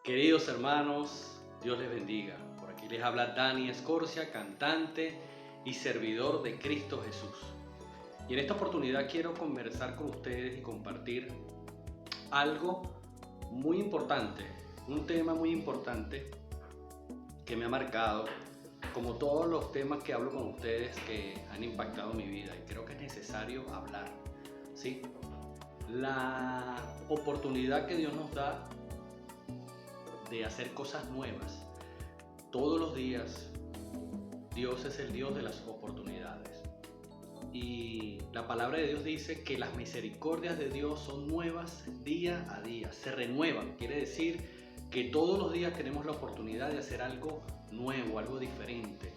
Queridos hermanos, Dios les bendiga. Por aquí les habla Dani Escorcia, cantante y servidor de Cristo Jesús. Y en esta oportunidad quiero conversar con ustedes y compartir algo muy importante, un tema muy importante que me ha marcado, como todos los temas que hablo con ustedes que han impactado mi vida, y creo que es necesario hablar, ¿sí? La oportunidad que Dios nos da de hacer cosas nuevas. Todos los días Dios es el Dios de las oportunidades. Y la palabra de Dios dice que las misericordias de Dios son nuevas día a día, se renuevan. Quiere decir que todos los días tenemos la oportunidad de hacer algo nuevo, algo diferente,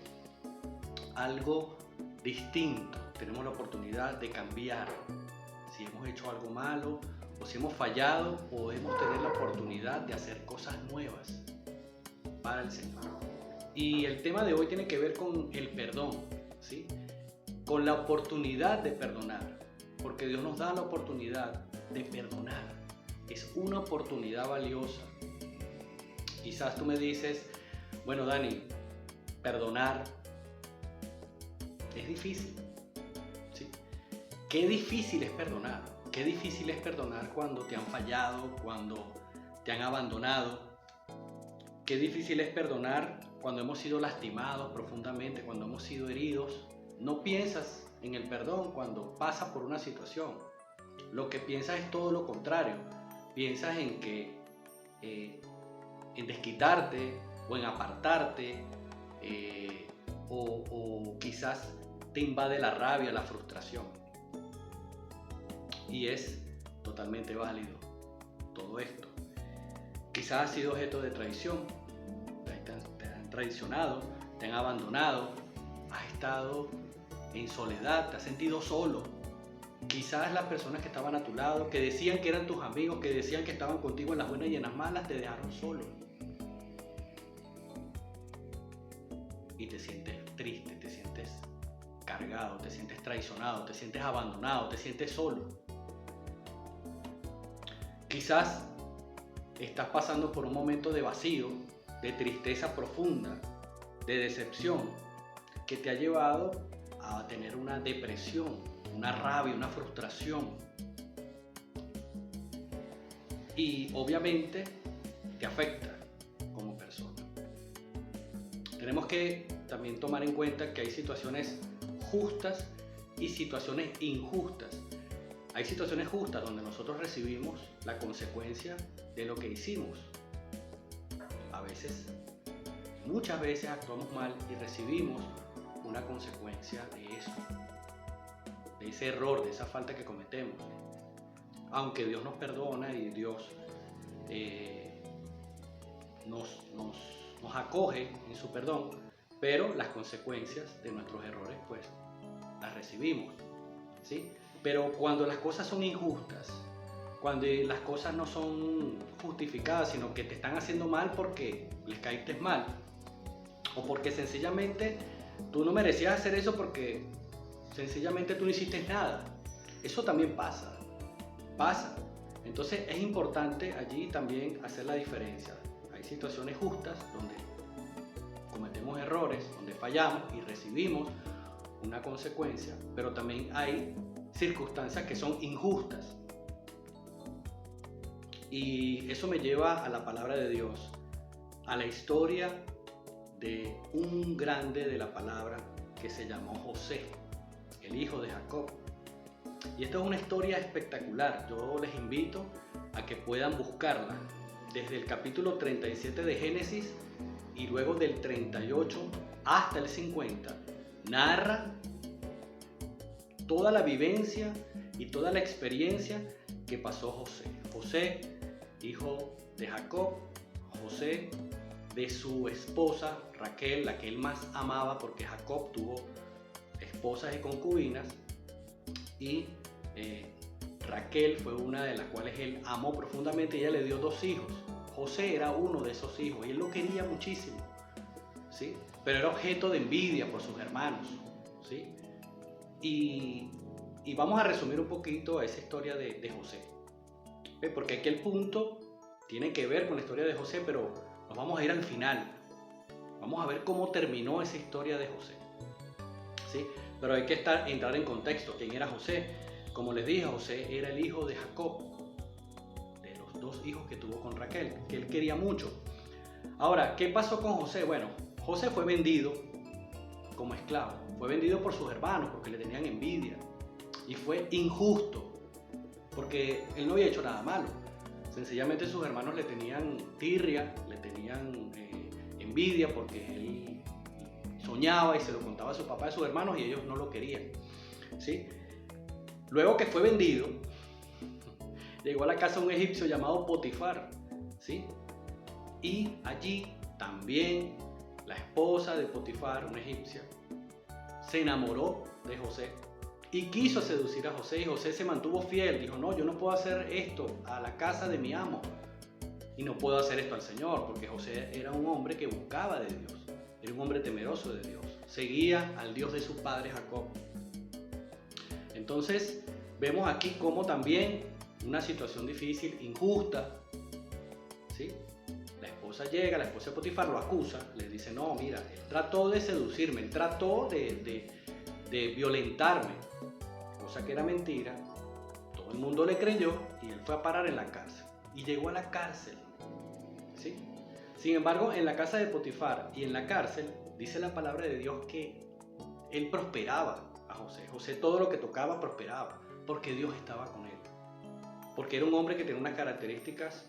algo distinto. Tenemos la oportunidad de cambiar. Si hemos hecho algo malo o si hemos fallado, podemos tener la oportunidad de hacer cosas nuevas para el Señor. Y el tema de hoy tiene que ver con el perdón, ¿sí? Con la oportunidad de perdonar, porque Dios nos da la oportunidad de perdonar. Es una oportunidad valiosa. Quizás tú me dices, bueno, Dani, perdonar es difícil, ¿sí? Qué difícil es perdonar. Qué difícil es perdonar cuando te han fallado, cuando te han abandonado. Qué difícil es perdonar cuando hemos sido lastimados profundamente, cuando hemos sido heridos. No piensas en el perdón cuando pasas por una situación. Lo que piensas es todo lo contrario. Piensas en que en desquitarte o en apartarte, o quizás te invade la rabia, la frustración. Y es totalmente válido todo esto. Quizás has sido objeto de traición, te han traicionado, te han abandonado, has estado en soledad, te has sentido solo. Quizás las personas que estaban a tu lado, que decían que eran tus amigos, que decían que estaban contigo en las buenas y en las malas, te dejaron solo. Y te sientes triste, te sientes cargado, te sientes traicionado, te sientes abandonado, te sientes solo. Quizás estás pasando por un momento de vacío, de tristeza profunda, de decepción, que te ha llevado a tener una depresión, una rabia, una frustración. Y obviamente te afecta como persona. Tenemos que también tomar en cuenta que hay situaciones justas y situaciones injustas. Hay situaciones justas donde nosotros recibimos la consecuencia de lo que hicimos. A veces, muchas veces actuamos mal y recibimos una consecuencia de eso, de ese error, de esa falta que cometemos. Aunque Dios nos perdona y Dios nos acoge en su perdón, pero las consecuencias de nuestros errores pues las recibimos, ¿sí? Pero cuando las cosas son injustas, cuando las cosas no son justificadas, sino que te están haciendo mal porque les caíste mal, o porque sencillamente tú no merecías hacer eso porque sencillamente tú no hiciste nada. Eso también pasa. Entonces es importante allí también hacer la diferencia. Hay situaciones justas donde cometemos errores, donde fallamos y recibimos una consecuencia, pero también hay circunstancias que son injustas. Y eso me lleva a la palabra de Dios, a la historia de un grande de la palabra que se llamó José, el hijo de Jacob. Y esta es una historia espectacular. Yo les invito a que puedan buscarla desde el capítulo 37 de Génesis y luego del 38 hasta el 50. Narra toda la vivencia y toda la experiencia que pasó José. José, hijo de Jacob, José de su esposa Raquel, la que él más amaba, porque Jacob tuvo esposas y concubinas, y Raquel fue una de las cuales él amó profundamente. Ella le dio 2 hijos. José era uno de esos hijos y él lo quería muchísimo, ¿sí? Pero era objeto de envidia por sus hermanos, ¿sí? Y vamos a resumir un poquito esa historia de José, porque aquí el punto tiene que ver con la historia de José, pero nos vamos a ir al final. Vamos a ver cómo terminó esa historia de José. ¿Sí? Pero hay que entrar en contexto. ¿Quién era José? Como les dije, José era el hijo de Jacob, de los 2 hijos que tuvo con Raquel, que él quería mucho. Ahora, ¿qué pasó con José? Bueno, José fue vendido como esclavo. Fue vendido por sus hermanos porque le tenían envidia. Y fue injusto, porque él no había hecho nada malo. Sencillamente sus hermanos le tenían tirria, le tenían envidia porque él soñaba y se lo contaba a su papá y a sus hermanos y ellos no lo querían. ¿Sí? Luego que fue vendido, llegó a la casa de un egipcio llamado Potifar. ¿Sí? Y allí también la esposa de Potifar, una egipcia, se enamoró de José y quiso seducir a José, y José se mantuvo fiel. Dijo, no, yo no puedo hacer esto a la casa de mi amo y no puedo hacer esto al Señor, porque José era un hombre que buscaba de Dios, era un hombre temeroso de Dios, seguía al Dios de su padre Jacob. Entonces vemos aquí cómo también una situación difícil, injusta, ¿sí? La esposa llega, la esposa de Potifar lo acusa, le dice, no, mira, él trató de seducirme, él trató de violentarme, cosa que era mentira. Todo el mundo le creyó y él fue a parar en la cárcel. Y llegó a la cárcel, ¿sí? Sin embargo, en la casa de Potifar y en la cárcel, dice la palabra de Dios que él prosperaba a José. José todo lo que tocaba prosperaba, porque Dios estaba con él. Porque era un hombre que tenía unas características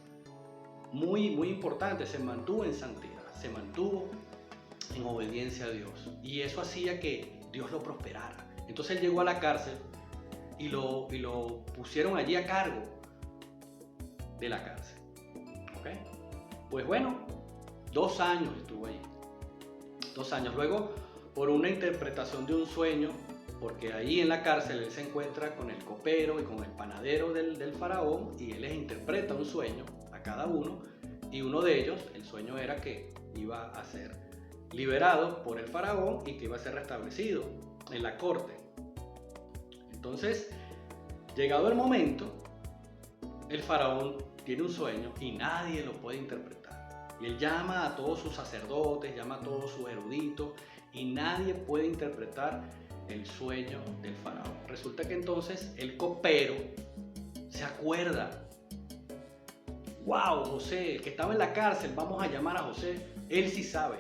muy, muy importantes. Se mantuvo en santidad, se mantuvo en obediencia a Dios. Y eso hacía que Dios lo prosperara. Entonces él llegó a la cárcel y lo pusieron allí a cargo de la cárcel. ¿Ok? Pues bueno, 2 años estuvo allí. 2 años. Luego, por una interpretación de un sueño, porque ahí en la cárcel él se encuentra con el copero y con el panadero del faraón, y él les interpreta un sueño a cada uno, y uno de ellos, el sueño era que iba a ser liberado por el faraón y que iba a ser restablecido en la corte. Entonces, llegado el momento, el faraón tiene un sueño y nadie lo puede interpretar. Y él llama a todos sus sacerdotes, llama a todos sus eruditos, y nadie puede interpretar el sueño del faraón. Resulta que entonces el copero se acuerda. ¡Wow! José, el que estaba en la cárcel, vamos a llamar a José, él sí sabe.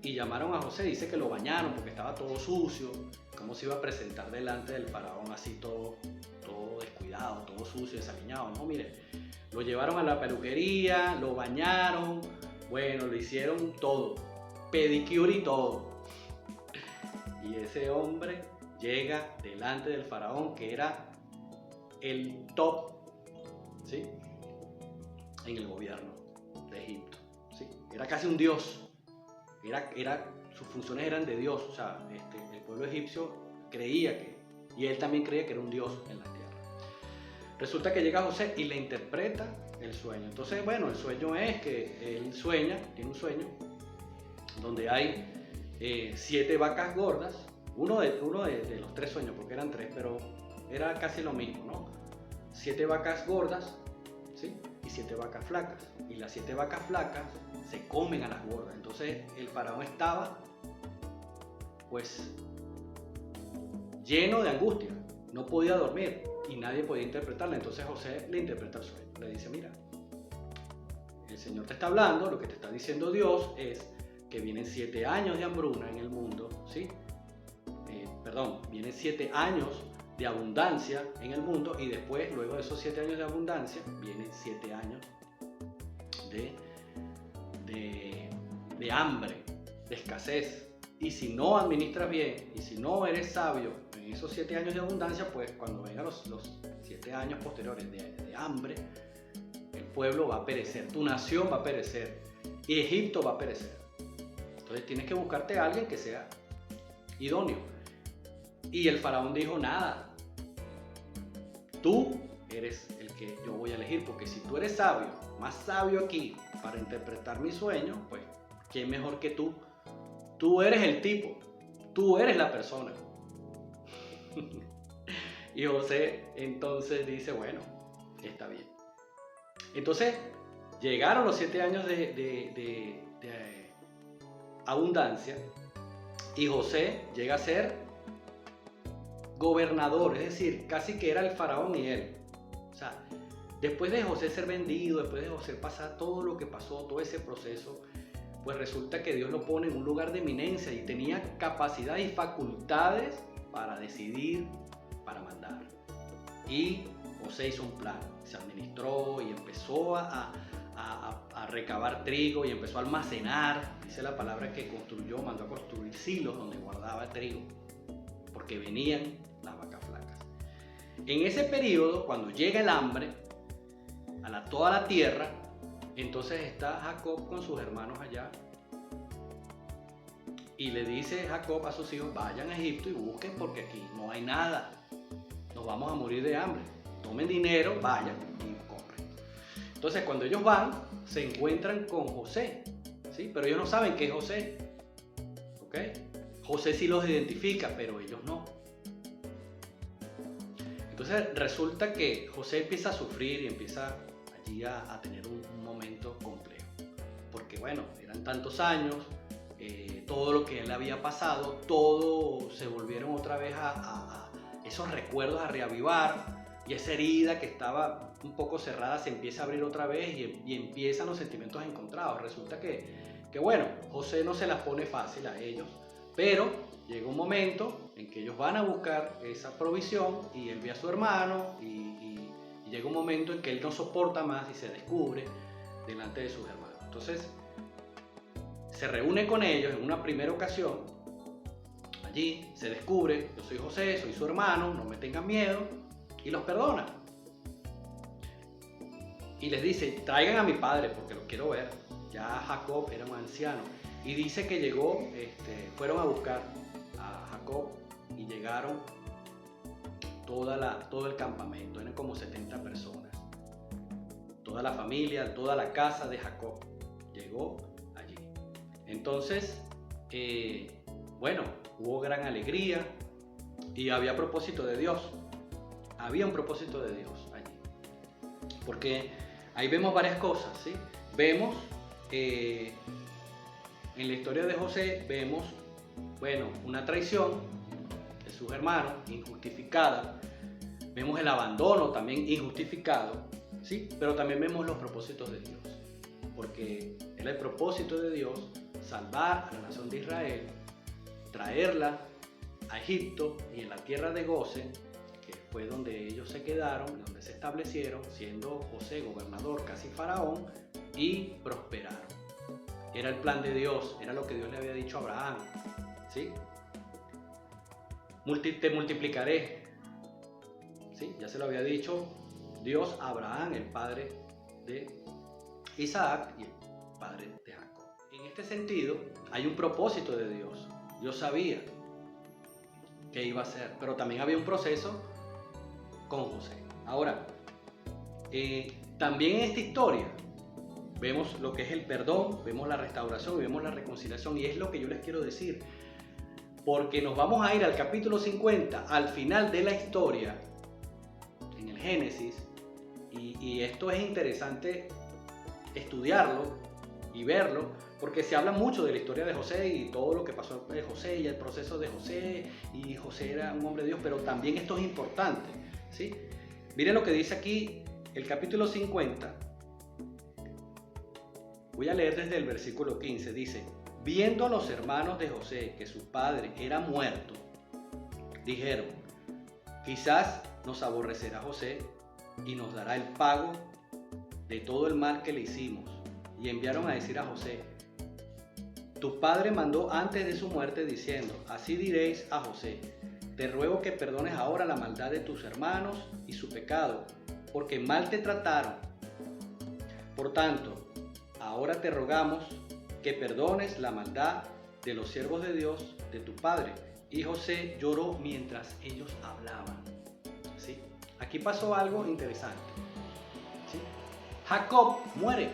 Y llamaron a José, dice que lo bañaron porque estaba todo sucio. ¿Cómo se iba a presentar delante del faraón así todo descuidado, todo sucio, desaliñado? No, mire, lo llevaron a la peluquería, lo bañaron, bueno, le hicieron todo, pedicure y todo. Y ese hombre llega delante del faraón, que era el top, ¿sí?, en el gobierno de Egipto, ¿sí? Era casi un dios. Sus funciones eran de Dios. O sea, el pueblo egipcio creía que, y él también creía que era un dios en la tierra. Resulta que llega José y le interpreta el sueño. Entonces, bueno, el sueño es que él tiene un sueño donde hay 7 vacas gordas, uno de los 3 sueños, porque eran 3, pero era casi lo mismo, ¿no? 7 vacas gordas, ¿sí?, y 7 vacas flacas. Y las 7 vacas flacas se comen a las gordas. Entonces el faraón estaba pues lleno de angustia, no podía dormir y nadie podía interpretarla. Entonces José le interpreta el sueño, le dice, mira, el Señor te está hablando, lo que te está diciendo Dios es que vienen 7 años de hambruna en el mundo, ¿sí? Vienen 7 años de abundancia en el mundo, y después, luego de esos 7 años de abundancia, vienen 7 años de hambre, de escasez. Y si no administras bien, y si no eres sabio en esos 7 años de abundancia, pues cuando vengan los 7 años posteriores de hambre, el pueblo va a perecer, tu nación va a perecer, y Egipto va a perecer. Entonces tienes que buscarte a alguien que sea idóneo. Y el faraón dijo, nada, tú eres el que yo voy a elegir, porque si tú eres sabio, más sabio aquí para interpretar mi sueño, pues ¿quién mejor que tú? Tú eres el tipo, tú eres la persona. Y José entonces dice, bueno, está bien. Entonces llegaron los 7 años de abundancia y José llega a ser gobernador, es decir, casi que era el faraón y él. O sea, después de José ser vendido, después de José pasar todo lo que pasó, todo ese proceso, pues resulta que Dios lo pone en un lugar de eminencia y tenía capacidad y facultades para decidir, para mandar. Y José hizo un plan, se administró y empezó a recabar trigo y empezó a almacenar. Dice la palabra que construyó, mandó a construir silos donde guardaba trigo, porque venían las vacas flacas. En ese periodo, cuando llega el hambre a toda la tierra, entonces está Jacob con sus hermanos allá y le dice Jacob a sus hijos: vayan a Egipto y busquen, porque aquí no hay nada, nos vamos a morir de hambre, tomen dinero, vayan y compren. Entonces cuando ellos van, se encuentran con José, ¿sí? Pero ellos no saben que es José, ¿ok? José sí los identifica, pero ellos no. Entonces resulta que José empieza a sufrir y empieza allí a tener un momento complejo, porque bueno, eran tantos años, todo lo que él había pasado, todo se volvieron otra vez a esos recuerdos a reavivar, y esa herida que estaba un poco cerrada se empieza a abrir otra vez y empiezan los sentimientos encontrados. Resulta que bueno, José no se las pone fácil a ellos, pero llega un momento en que ellos van a buscar esa provisión y él ve a su hermano y llega un momento en que él no soporta más y se descubre delante de sus hermanos. Entonces se reúne con ellos en una primera ocasión, allí se descubre: yo soy José, soy su hermano, no me tengan miedo, y los perdona. Y les dice: traigan a mi padre porque lo quiero ver. Ya Jacob era un anciano. Y dice que llegó, fueron a buscar a Jacob y llegaron todo el campamento, eran como 70 personas. Toda la familia, toda la casa de Jacob llegó allí. Entonces, bueno, hubo gran alegría y había propósito de Dios. Había un propósito de Dios allí. Porque ahí vemos varias cosas, ¿sí? Vemos, en la historia de José, vemos, bueno, una traición de sus hermanos, injustificada. Vemos el abandono también injustificado, ¿sí? Pero también vemos los propósitos de Dios. Porque era el propósito de Dios salvar a la nación de Israel, traerla a Egipto y en la tierra de Gosén, que fue donde ellos se quedaron, donde se establecieron, siendo José gobernador, casi faraón, y prosperaron. Era el plan de Dios, era lo que Dios le había dicho a Abraham, ¿sí? Te multiplicaré, ¿sí? Ya se lo había dicho Dios a Abraham, el padre de Isaac y el padre de Jacob. En este sentido, hay un propósito de Dios. Dios sabía qué iba a hacer, pero también había un proceso con José. Ahora, también en esta historia vemos lo que es el perdón, vemos la restauración y vemos la reconciliación, y es lo que yo les quiero decir, porque nos vamos a ir al capítulo 50, al final de la historia, en el Génesis, y esto es interesante estudiarlo y verlo, porque se habla mucho de la historia de José y todo lo que pasó de José y el proceso de José, y José era un hombre de Dios, pero también esto es importante, ¿sí? Miren lo que dice aquí el capítulo 50. Voy a leer desde el versículo 15, dice: viendo a los hermanos de José que su padre era muerto, dijeron: quizás nos aborrecerá José y nos dará el pago de todo el mal que le hicimos. Y enviaron a decir a José: tu padre mandó antes de su muerte diciendo: así diréis a José, te ruego que perdones ahora la maldad de tus hermanos y su pecado, porque mal te trataron. Por tanto, ahora te rogamos que perdones la maldad de los siervos de Dios, de tu padre. Y José lloró mientras ellos hablaban. ¿Sí? Aquí pasó algo interesante. ¿Sí? Jacob muere.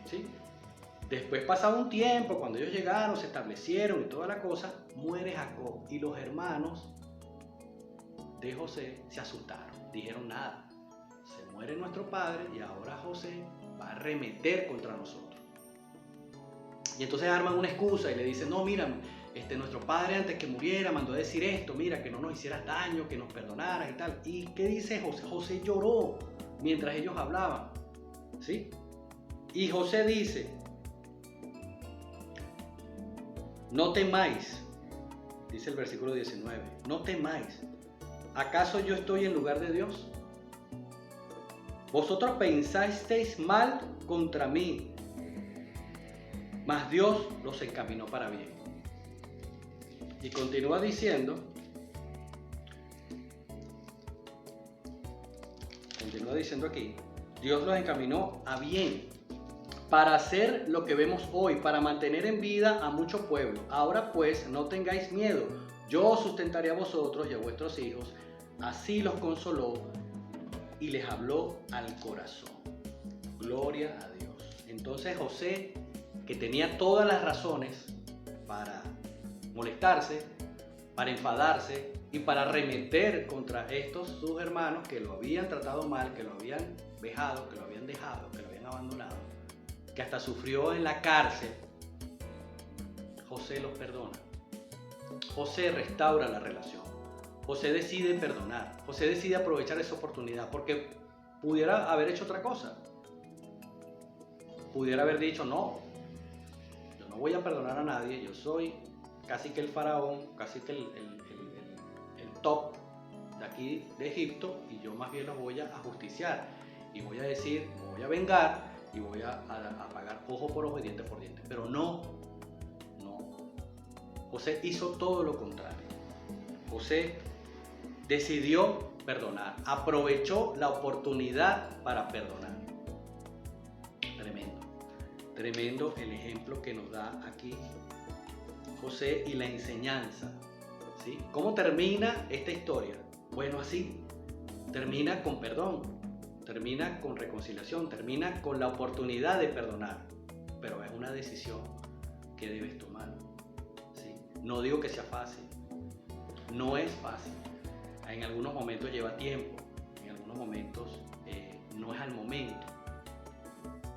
¿Sí? Después, pasado un tiempo, cuando ellos llegaron, se establecieron y toda la cosa, muere Jacob. Y los hermanos de José se asustaron. Dijeron: nada, se muere nuestro padre y ahora José va a arremeter contra nosotros. Y entonces arman una excusa y le dicen, no, mira, nuestro padre antes que muriera mandó a decir esto, mira, que no nos hicieras daño, que nos perdonaras y tal. ¿Y qué dice José? José lloró mientras ellos hablaban, ¿sí? Y José dice, no temáis, dice el versículo 19, no temáis, ¿acaso yo estoy en lugar de Dios? Vosotros pensasteis mal contra mí, mas Dios los encaminó para bien. Y continúa diciendo aquí, Dios los encaminó a bien, para hacer lo que vemos hoy, para mantener en vida a mucho pueblo. Ahora pues, no tengáis miedo, yo os sustentaré a vosotros y a vuestros hijos. Así los consoló y les habló al corazón. Gloria a Dios. Entonces José, que tenía todas las razones para molestarse, para enfadarse y para arremeter contra estos sus hermanos que lo habían tratado mal, que lo habían vejado, que lo habían dejado, que lo habían abandonado, que hasta sufrió en la cárcel, José los perdona. José restaura la relación. José decide perdonar. José decide aprovechar esa oportunidad porque pudiera haber hecho otra cosa. Pudiera haber dicho, no, yo no voy a perdonar a nadie, yo soy casi que el faraón, casi que el top de aquí de Egipto, y yo más bien los voy a ajusticiar y voy a decir, me voy a vengar y voy a pagar ojo por ojo y diente por diente. Pero no. José hizo todo lo contrario. José decidió perdonar, aprovechó la oportunidad para perdonar. Tremendo el ejemplo que nos da aquí José y la enseñanza, ¿sí? ¿Cómo termina esta historia? Bueno, así, termina con perdón, termina con reconciliación, termina con la oportunidad de perdonar, pero es una decisión que debes tomar, ¿sí? No digo que sea fácil, no es fácil, en algunos momentos lleva tiempo, en algunos momentos no es al momento,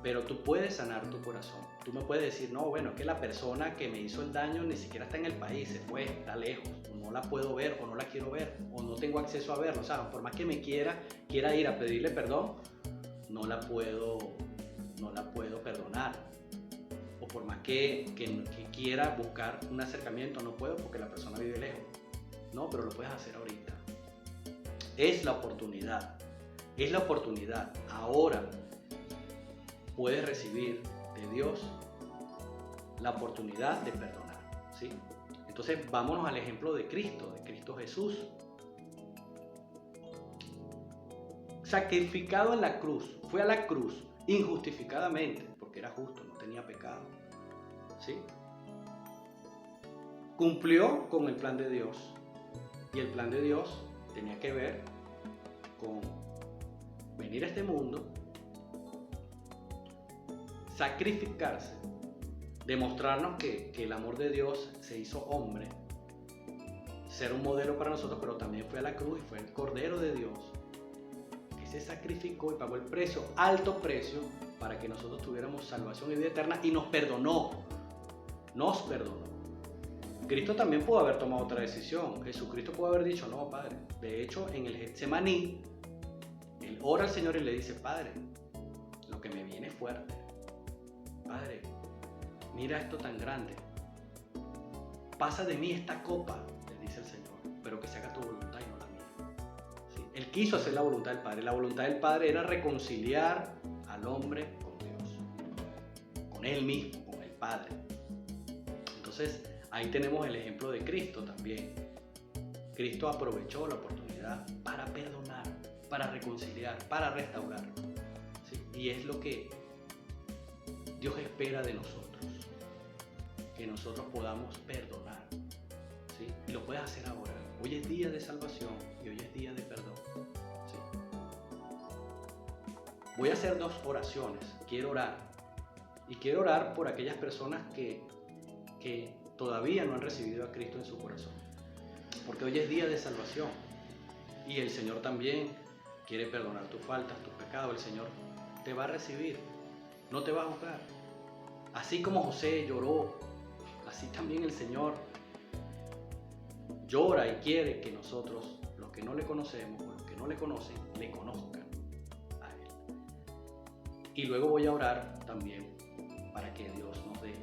pero tú puedes sanar tu corazón. Tú me puedes decir, no, bueno, es que la persona que me hizo el daño ni siquiera está en el país, se fue, está lejos, o no la puedo ver, o no la quiero ver, o no tengo acceso a verlo. O sea, por más que me quiera ir a pedirle perdón, no la puedo perdonar. O por más que quiera buscar un acercamiento, no puedo porque la persona vive lejos. No, pero lo puedes hacer ahorita. Es la oportunidad. Ahora puedes recibir de Dios la oportunidad de perdonar, ¿sí? Entonces vámonos al ejemplo de Cristo Jesús. Sacrificado en la cruz, fue a la cruz injustificadamente, porque era justo, no tenía pecado, ¿sí? Cumplió con el plan de Dios, y el plan de Dios tenía que ver con venir a este mundo, sacrificarse, demostrarnos que el amor de Dios se hizo hombre, ser un modelo para nosotros, pero también fue a la cruz y fue el Cordero de Dios que se sacrificó y pagó el precio, alto precio, para que nosotros tuviéramos salvación y vida eterna, y nos perdonó. Cristo también pudo haber tomado otra decisión. Jesucristo pudo haber dicho, no, Padre. De hecho, en el Getsemaní, él ora al Señor y le dice, Padre, lo que me viene es fuerte. Padre, mira esto tan grande. Pasa de mí esta copa, le dice el Señor, pero que se haga tu voluntad y no la mía. ¿Sí? Él quiso hacer la voluntad del Padre. La voluntad del Padre era reconciliar al hombre con Dios, con Él mismo, con el Padre. Entonces, ahí tenemos el ejemplo de Cristo también. Cristo aprovechó la oportunidad para perdonar, para reconciliar, para restaurar. ¿Sí? Y es lo que Dios espera de nosotros, que nosotros podamos perdonar, ¿sí? Y lo puedes hacer ahora. Hoy es día de salvación y hoy es día de perdón, ¿sí? Voy a hacer 2 oraciones. Quiero orar por aquellas personas que todavía no han recibido a Cristo en su corazón, porque hoy es día de salvación y el Señor también quiere perdonar tus faltas, tus pecados. El Señor te va a recibir, no te va a juzgar. Así como José lloró, así también el Señor llora y quiere que nosotros, los que no le conocemos o los que no le conocen, le conozcan a Él. Y luego voy a orar también para que Dios nos dé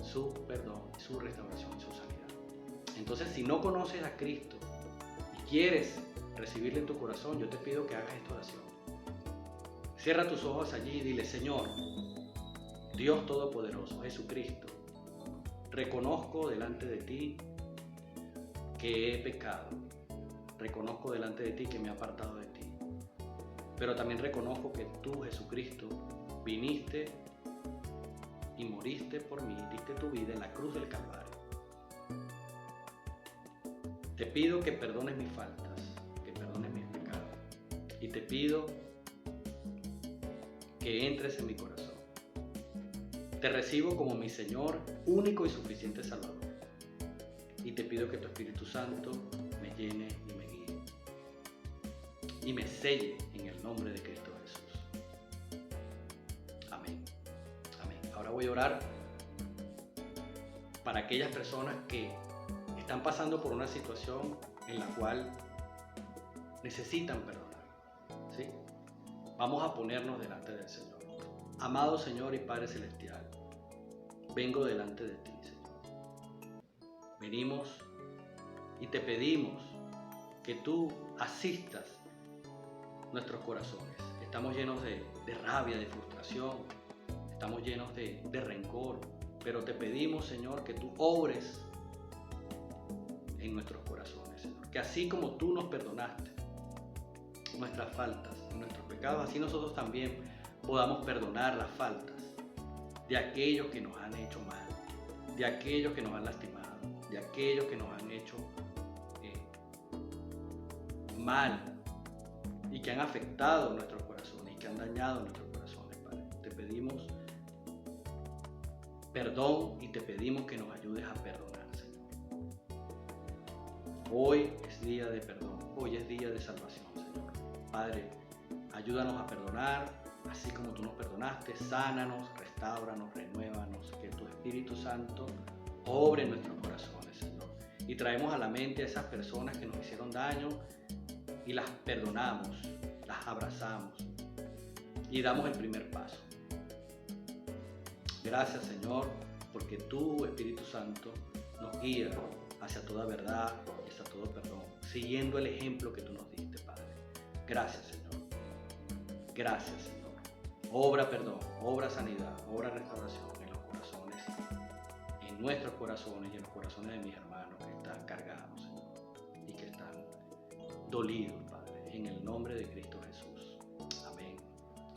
su perdón, su restauración y su sanidad. Entonces, si no conoces a Cristo y quieres recibirle en tu corazón, yo te pido que hagas esta oración. Cierra tus ojos allí y dile: Señor, Dios Todopoderoso, Jesucristo, reconozco delante de ti que he pecado. Reconozco delante de ti que me he apartado de ti. Pero también reconozco que tú, Jesucristo, viniste y moriste por mí, diste tu vida en la cruz del Calvario. Te pido que perdones mis faltas, que perdones mis pecados. Y te pido que entres en mi corazón. Te recibo como mi Señor, único y suficiente Salvador. Y te pido que tu Espíritu Santo me llene y me guíe. Y me selle en el nombre de Cristo Jesús. Amén. Amén. Ahora voy a orar para aquellas personas que están pasando por una situación en la cual necesitan perdonar. ¿Sí? Vamos a ponernos delante del Señor. Amado Señor y Padre Celestial, vengo delante de ti, Señor. Venimos y te pedimos que tú asistas nuestros corazones. Estamos llenos de rabia, de frustración, estamos llenos de rencor, pero te pedimos, Señor, que tú obres en nuestros corazones, Señor. Que así como tú nos perdonaste nuestras faltas y nuestros pecados, así nosotros también podamos perdonar las faltas de aquellos que nos han hecho mal, de aquellos que nos han lastimado, de aquellos que nos han hecho mal y que han afectado nuestros corazones y que han dañado nuestros corazones, Padre. Te pedimos perdón y te pedimos que nos ayudes a perdonar, Señor. Hoy es día de perdón, hoy es día de salvación, Señor. Padre, ayúdanos a perdonar, así como tú nos perdonaste. Sánanos, restáuranos, renuévanos, que tu Espíritu Santo obre en nuestros corazones, Señor. Y traemos a la mente a esas personas que nos hicieron daño y las perdonamos, las abrazamos y damos el primer paso. Gracias, Señor, porque tú, Espíritu Santo, nos guía hacia toda verdad y hacia todo perdón, siguiendo el ejemplo que tú nos diste, Padre. Gracias, Señor. Gracias, Señor. Obra perdón, obra sanidad, obra restauración en los corazones, en nuestros corazones y en los corazones de mis hermanos que están cargados, Señor, y que están dolidos, Padre, en el nombre de Cristo Jesús. Amén,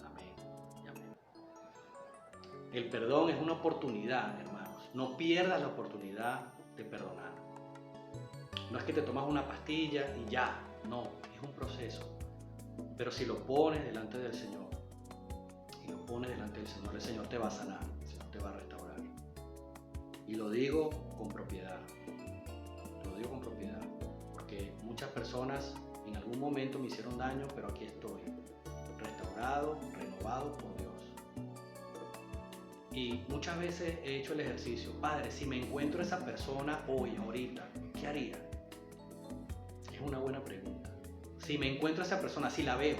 amén y amén. El perdón es una oportunidad, hermanos. No pierdas la oportunidad de perdonar. No es que te tomas una pastilla y ya, no, es un proceso. Pero si lo pones delante del Señor, y lo pones delante del Señor, el Señor te va a sanar, el Señor te va a restaurar. Y lo digo con propiedad, porque muchas personas en algún momento me hicieron daño, pero aquí estoy, restaurado, renovado por Dios. Y muchas veces he hecho el ejercicio: Padre, si me encuentro a esa persona hoy, ahorita, ¿qué haría? Es una buena pregunta. Si me encuentro a esa persona, si la veo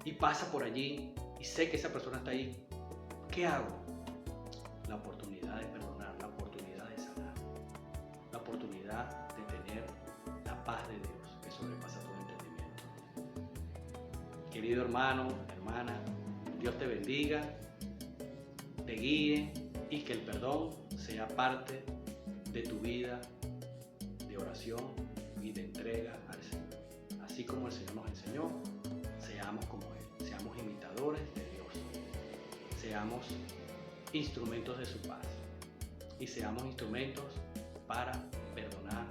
y pasa por allí y sé que esa persona está ahí, ¿qué hago? La oportunidad de perdonar, la oportunidad de sanar, la oportunidad de tener la paz de Dios que sobrepasa todo entendimiento. Querido hermano, hermana, Dios te bendiga, te guíe y que el perdón sea parte de tu vida de oración y de entrega al Señor. Así como el Señor nos enseñó, seamos como Él, seamos imitadores de Dios, seamos instrumentos de su paz y seamos instrumentos para perdonar